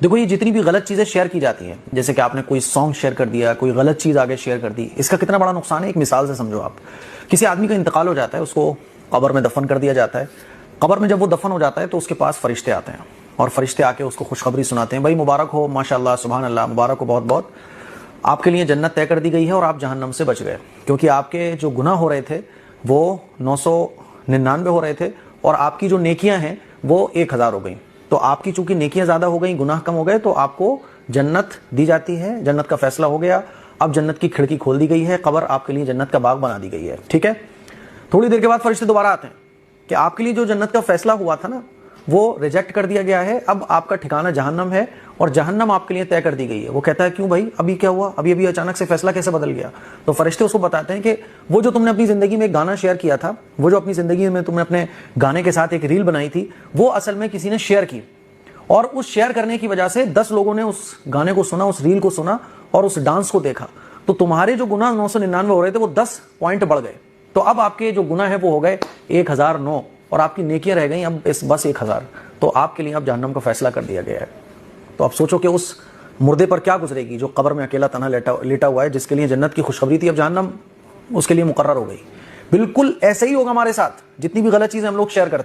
دیکھو یہ جتنی بھی غلط چیزیں شیئر کی جاتی ہیں، جیسے کہ آپ نے کوئی سانگ شیئر کر دیا، کوئی غلط چیز آگے شیئر کر دی، اس کا کتنا بڑا نقصان ہے ایک مثال سے سمجھو۔ آپ کسی آدمی کا انتقال ہو جاتا ہے، اس کو قبر میں دفن کر دیا جاتا ہے۔ قبر میں جب وہ دفن ہو جاتا ہے تو اس کے پاس فرشتے آتے ہیں، اور فرشتے آ کے اس کو خوشخبری سناتے ہیں، بھائی مبارک ہو، ماشاءاللہ، سبحان اللہ، مبارک ہو، بہت بہت، آپ کے لیے جنت طے کر دی گئی ہے اور آپ جہنم سے بچ گئے، کیونکہ آپ کے جو گناہ ہو رہے تھے وہ 999 ہو رہے تھے، اور آپ کی جو نیکیاں ہیں وہ 1000 ہو گئیں۔ تو آپ کی چونکہ نیکیاں زیادہ ہو گئیں، گناہ کم ہو گئے، تو آپ کو جنت دی جاتی ہے، جنت کا فیصلہ ہو گیا، اب جنت کی کھڑکی کھول دی گئی ہے، قبر آپ کے لیے جنت کا باغ بنا دی گئی ہے، ٹھیک ہے۔ تھوڑی دیر کے بعد فرشتے دوبارہ آتے ہیں کہ آپ کے لیے جو جنت کا فیصلہ ہوا تھا نا وہ ریجیکٹ کر دیا گیا ہے، اب آپ کا ٹھکانہ جہنم ہے، اور جہنم آپ کے لیے طے کر دی گئی ہے۔ وہ کہتا ہے کیوں بھائی، ابھی کیا ہوا، ابھی اچانک سے فیصلہ کیسے بدل گیا؟ تو فرشتے اس کو بتاتے ہیں کہ وہ جو تم نے اپنی زندگی میں ایک گانا شیئر کیا تھا، وہ جو اپنی زندگی میں تم نے اپنے گانے کے ساتھ ایک ریل بنائی تھی، وہ اصل میں کسی نے شیئر کی، اور اس شیئر کرنے کی وجہ سے 10 لوگوں نے اس گانے کو سنا، اس ریل کو سنا، اور اس ڈانس کو دیکھا، تو تمہارے جو گناہ 999 ہو رہے تھے وہ 10 پوائنٹ بڑھ گئے، تو اب آپ کے جو گناہ ہیں وہ ہو گئے 1009، اور آپ کی نیکیاں رہ گئیں اب بس 1000، تو آپ کے لیے اب جہنم کا فیصلہ کر دیا گیا ہے۔ تو اب سوچو کہ اس مردے پر کیا گزرے گی جو قبر میں اکیلا تنہا لیٹا ہوا ہے، جس کے لیے جنت کی خوشخبری تھی، اب جہنم اس کے لیے مقرر ہو گئی۔ بالکل ایسے ہی ہوگا ہمارے ساتھ، جتنی بھی غلط چیزیں ہم لوگ شیئر کرتے ہیں۔